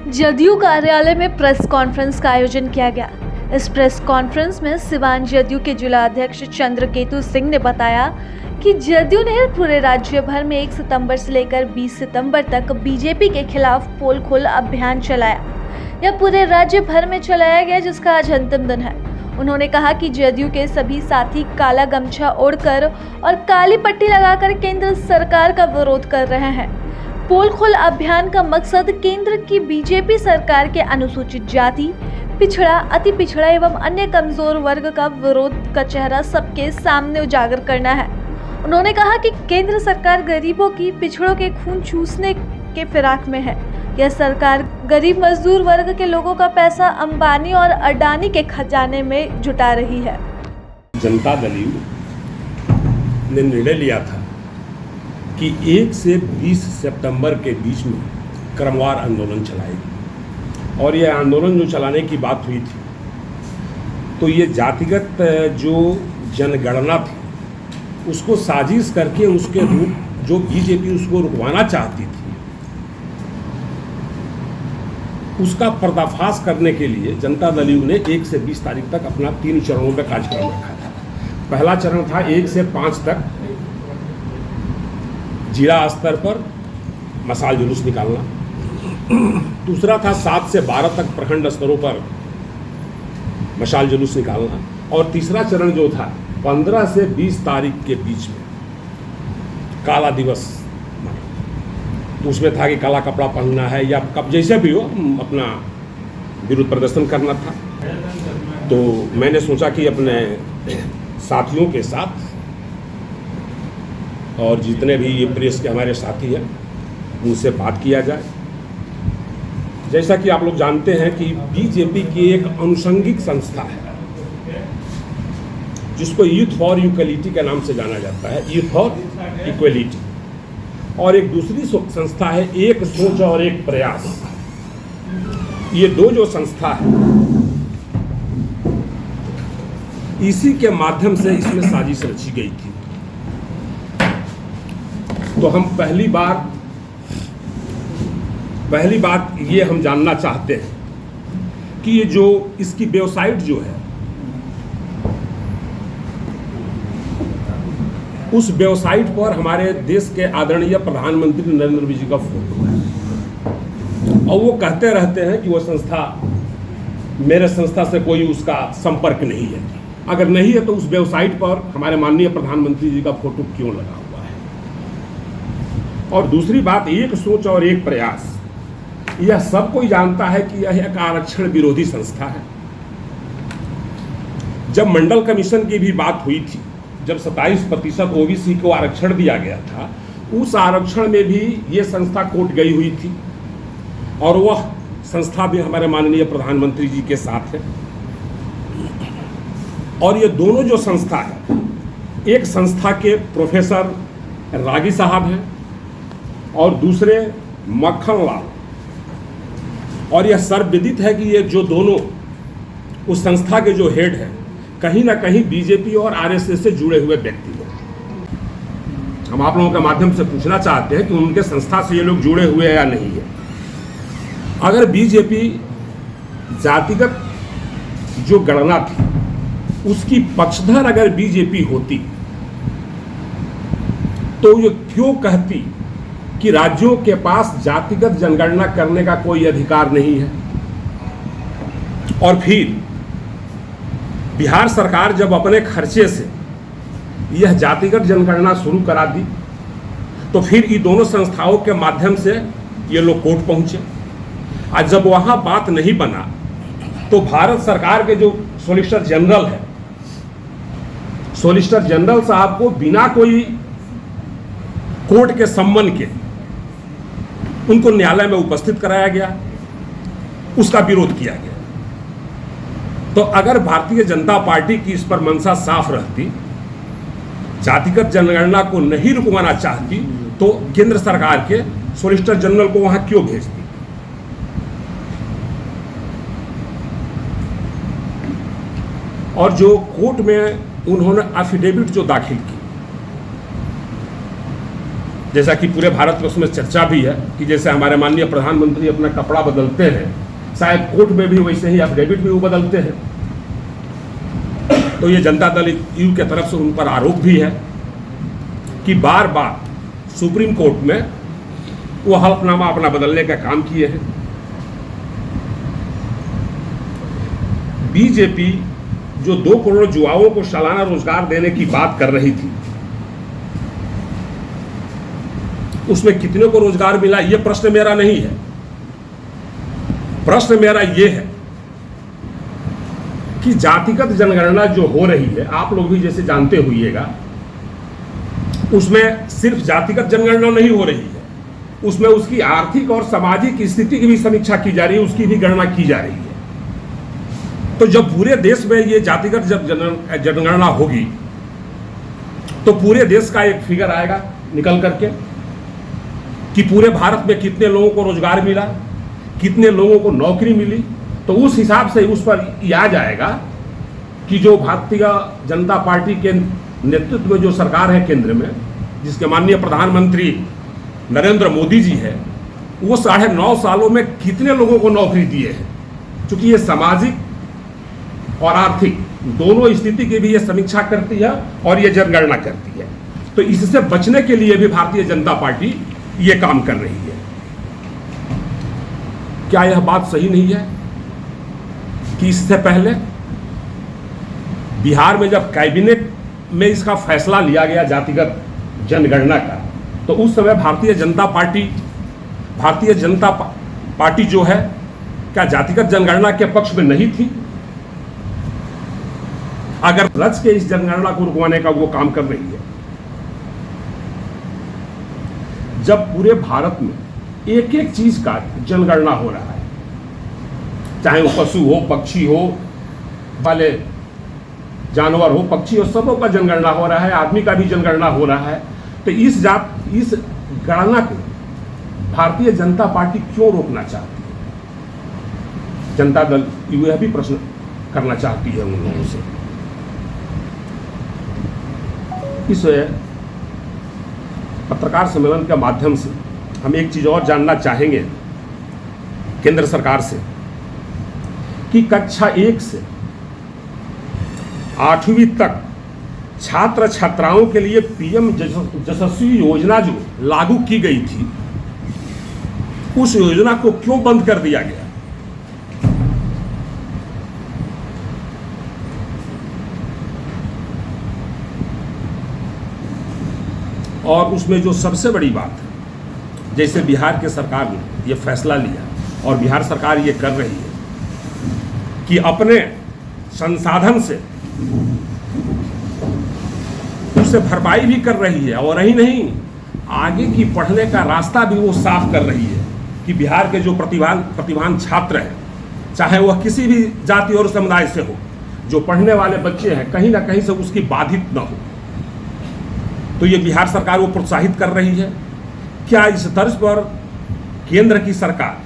जदयू कार्यालय में press conference का आयोजन किया गया। इस प्रेस कॉन्फ्रेंस में सिवान जदयू के जिला अध्यक्ष चंद्रकेतु सिंह ने बताया कि जदयू ने पूरे राज्य भर में 1 सितंबर से लेकर 20 सितंबर तक बीजेपी के खिलाफ पोल खोल अभियान चलाया। यह पूरे राज्य भर में चलाया गया, जिसका आज अंतिम दिन है। उन्होंने कहा कि जदयू के सभी साथी काला गमछा ओढ़कर और काली पट्टी लगाकर केंद्र सरकार का विरोध कर रहे हैं। पोल खोल अभियान का मकसद केंद्र की बीजेपी सरकार के अनुसूचित जाति, पिछड़ा, अति पिछड़ा एवं अन्य कमजोर वर्ग का विरोध का चेहरा सबके सामने उजागर करना है। उन्होंने कहा कि केंद्र सरकार गरीबों की, पिछड़ों के खून चूसने के फिराक में है। यह सरकार गरीब मजदूर वर्ग के लोगों का पैसा अंबानी और अडानी के खजाने में जुटा रही है। जनता दल ने निर्णय लिया था कि 1 से 20 सितंबर के बीच में क्रमवार आंदोलन चलाएगी, और यह आंदोलन जो चलाने की बात हुई थी, तो ये जातिगत जो जनगणना थी उसको साजिश करके उसके रूप जो बीजेपी उसको रुकवाना चाहती थी, उसका पर्दाफाश करने के लिए जनता दल ने 1 से 20 तारीख तक अपना 3 चरणों में कार्यक्रम रखा था। पहला चरण था 1 से 5 तक जिला स्तर पर मशाल जुलूस निकालना। दूसरा था 7 से 12 तक प्रखंड स्तरों पर मशाल जुलूस निकालना। और तीसरा चरण जो था 15 से 20 तारीख के बीच में काला दिवस, तो उसमें था कि काला कपड़ा पहनना है या कब जैसे भी हो अपना विरोध प्रदर्शन करना था। तो मैंने सोचा कि अपने साथियों के साथ और जितने भी ये प्रेस के हमारे साथी हैं उनसे बात किया जाए। जैसा कि आप लोग जानते हैं कि बीजेपी की एक अनुषंगिक संस्था है जिसको यूथ फॉर इक्वलिटी के नाम से जाना जाता है, यूथ फॉर इक्वलिटी। और एक दूसरी संस्था है एक सोच और एक प्रयास। ये दो जो संस्था है, इसी के माध्यम से इसमें साजिश रची गई थी। तो हम पहली बात ये हम जानना चाहते हैं कि ये जो इसकी वेबसाइट जो है, उस वेबसाइट पर हमारे देश के आदरणीय प्रधानमंत्री नरेंद्र मोदी जी का फोटो है, और वो कहते रहते हैं कि वो संस्था, मेरे संस्था से कोई उसका संपर्क नहीं है। अगर नहीं है तो उस वेबसाइट पर हमारे माननीय प्रधानमंत्री जी का फोटो क्यों लगा हुआ है? और दूसरी बात, एक सोच और एक प्रयास, यह सब कोई जानता है कि यह एक आरक्षण विरोधी संस्था है। जब मंडल कमीशन की भी बात हुई थी, जब 27% ओबीसी को आरक्षण दिया गया था, उस आरक्षण में भी ये संस्था कोर्ट गई हुई थी, और वह संस्था भी हमारे माननीय प्रधानमंत्री जी के साथ है। और ये दोनों जो संस्था है, एक संस्था के प्रोफेसर रागी साहब हैं और दूसरे मक्खन लाल। और यह सर्वविदित है कि ये जो दोनों उस संस्था के जो हेड हैं, कहीं ना कहीं बीजेपी और आरएसएस से जुड़े हुए व्यक्ति हैं। हम आप लोगों के माध्यम से पूछना चाहते हैं कि उनके संस्था से ये लोग जुड़े हुए हैं या नहीं है। अगर बीजेपी जातिगत जो गणना थी उसकी पक्षधर अगर बीजेपी होती तो ये क्यों कहती कि राज्यों के पास जातिगत जनगणना करने का कोई अधिकार नहीं है? और फिर बिहार सरकार जब अपने खर्चे से यह जातिगत जनगणना शुरू करा दी, तो फिर ये दोनों संस्थाओं के माध्यम से ये लोग कोर्ट पहुंचे। आज जब वहां बात नहीं बना, तो भारत सरकार के जो सॉलिसिटर जनरल है, सॉलिसिटर जनरल साहब को बिना कोई कोर्ट के सम्मन के उनको न्यायालय में उपस्थित कराया गया, उसका विरोध किया गया। तो अगर भारतीय जनता पार्टी की इस पर मंशा साफ रहती, जातिगत जनगणना को नहीं रुकवाना चाहती, तो केंद्र सरकार के सॉलिसिटर जनरल को वहां क्यों भेजती? और जो कोर्ट में उन्होंने एफिडेविट जो दाखिल की, जैसा कि पूरे भारत में उसमें चर्चा भी है कि जैसे हमारे माननीय प्रधानमंत्री अपना कपड़ा बदलते हैं, शायद कोर्ट में भी वैसे ही एफिडेविट भी वो बदलते हैं। तो ये जनता दल यू के तरफ से उन पर आरोप भी है कि बार बार सुप्रीम कोर्ट में वो हल्फनामा अपना बदलने का काम किए हैं। बीजेपी जो 2 करोड़ युवाओं को सालाना रोजगार देने की बात कर रही थी, उसमें कितने को रोजगार मिला, ये प्रश्न मेरा नहीं है। प्रश्न मेरा ये है कि जातिगत जनगणना जो हो रही है, आप लोग भी जैसे जानते होइएगा, उसमें सिर्फ जातिगत जनगणना नहीं हो रही है, उसमें उसकी आर्थिक और सामाजिक स्थिति की भी समीक्षा की जा रही है, उसकी भी गणना की जा रही है। तो जब पूरे देश में ये जातिगत जनगणना होगी तो पूरे देश का एक फिगर आएगा निकल करके कि पूरे भारत में कितने लोगों को रोजगार मिला, कितने लोगों को नौकरी मिली। तो उस हिसाब से उस पर यह आ जाएगा कि जो भारतीय जनता पार्टी के नेतृत्व में जो सरकार है केंद्र में, जिसके माननीय प्रधानमंत्री नरेंद्र मोदी जी है, वो 9.5 सालों में कितने लोगों को नौकरी दिए हैं। क्योंकि ये सामाजिक और आर्थिक दोनों स्थिति की भी ये समीक्षा करती है और ये जनगणना करती है। तो इससे बचने के लिए भी भारतीय जनता पार्टी ये काम कर रही है। क्या यह बात सही नहीं है कि इससे पहले बिहार में जब कैबिनेट में इसका फैसला लिया गया जातिगत जनगणना का, तो उस समय भारतीय जनता पार्टी जो है, क्या जातिगत जनगणना के पक्ष में नहीं थी? अगर रच के इस जनगणना को रुकवाने का वो काम कर रही है, जब पूरे भारत में एक एक चीज का जनगणना हो रहा है, चाहे वो पशु हो, पक्षी हो, वाले जानवर हो, पक्षी हो, सबों का जनगणना हो रहा है, आदमी का भी जनगणना हो रहा है, तो इस गणना को भारतीय जनता पार्टी क्यों रोकना चाहती है? जनता दल यह भी प्रश्न करना चाहती है उन लोगों से। इस पत्रकार सम्मेलन के माध्यम से हम एक चीज और जानना चाहेंगे केंद्र सरकार से कि कक्षा 1 से 8वीं तक छात्र छात्राओं के लिए पीएम यशस्वी योजना जो लागू की गई थी, उस योजना को क्यों बंद कर दिया गया? और उसमें जो सबसे बड़ी बात है, जैसे बिहार के सरकार ने ये फैसला लिया और बिहार सरकार ये कर रही है कि अपने संसाधन से उससे भरपाई भी कर रही है, और ही नहीं, आगे की पढ़ने का रास्ता भी वो साफ कर रही है कि बिहार के जो प्रतिभावान छात्र हैं, चाहे वह किसी भी जाति और समुदाय से हो, जो पढ़ने वाले बच्चे हैं, कहीं ना कहीं से उसकी बाधित न हो। तो ये बिहार सरकार वो प्रोत्साहित कर रही है। क्या इस तर्ज पर केंद्र की सरकार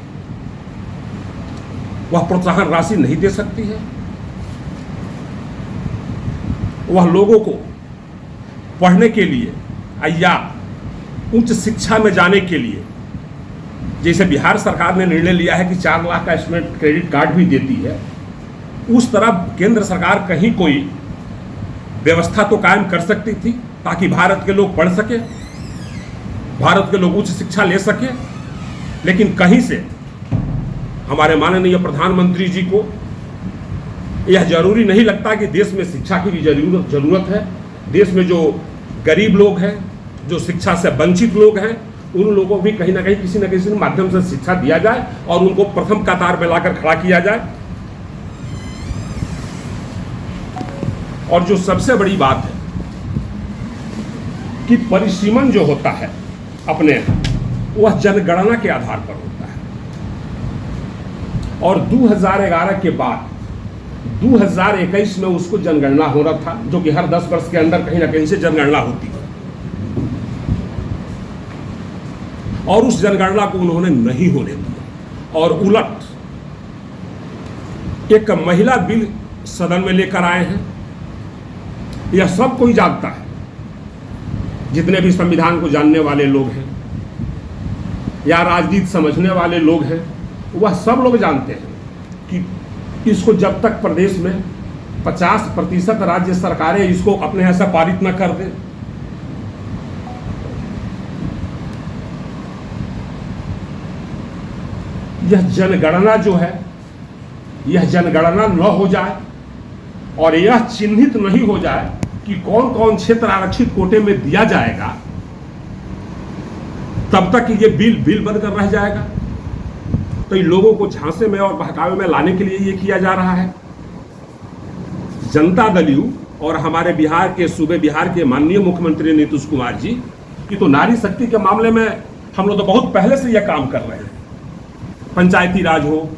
वह प्रोत्साहन राशि नहीं दे सकती है? वह लोगों को पढ़ने के लिए या उच्च शिक्षा में जाने के लिए, जैसे बिहार सरकार ने निर्णय लिया है कि 4 लाख का स्टूडेंट क्रेडिट कार्ड भी देती है, उस तरह केंद्र सरकार कहीं कोई व्यवस्था तो कायम कर सकती थी ताकि भारत के लोग पढ़ सके, भारत के लोग उच्च शिक्षा ले सके। लेकिन कहीं से हमारे माननीय प्रधानमंत्री जी को यह जरूरी नहीं लगता कि देश में शिक्षा की भी जरूरत है। देश में जो गरीब लोग हैं, जो शिक्षा से वंचित लोग हैं, उन लोगों को भी कहीं ना कहीं किसी न किसी माध्यम से शिक्षा दिया जाए और उनको प्रथम कतार में लाकर खड़ा किया जाए। और जो सबसे बड़ी बात है कि परिसीमन जो होता है अपने यहाँ, वह जनगणना के आधार पर होता है। और 2011 के बाद 2021 में उसको जनगणना हो रहा था, जो कि हर 10 वर्ष के अंदर कहीं ना कहीं से जनगणना होती है, और उस जनगणना को उन्होंने नहीं होने दिया और उलट एक महिला बिल सदन में लेकर आए हैं। यह सब कोई जानता है जितने भी संविधान को जानने वाले लोग हैं या राजनीति समझने वाले लोग हैं, वह सब लोग जानते हैं कि इसको जब तक प्रदेश में 50% राज्य सरकारें इसको अपने यहाँ से पारित न कर दें, यह जनगणना जो है, यह जनगणना न हो जाए और यह चिन्हित नहीं हो जाए कि कौन कौन क्षेत्र आरक्षित कोटे में दिया जाएगा, तब तक ये बिल बनकर रह जाएगा। तो इन लोगों को झांसे में और बहकावे में लाने के लिए ये किया जा रहा है। जनता दल यू और हमारे बिहार के सूबे बिहार के माननीय मुख्यमंत्री नीतीश कुमार जी की तो नारी शक्ति के मामले में हम लोग तो बहुत पहले से यह काम कर रहे हैं। पंचायती राज हो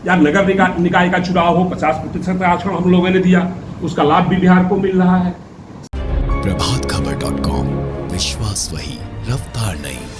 या नगर निकाय का चुनाव हो, 50% आरक्षण हम लोगों ने दिया, उसका लाभ भी बिहार को मिल रहा है। प्रभातखबर.com, विश्वास वही, रफ्तार नहीं।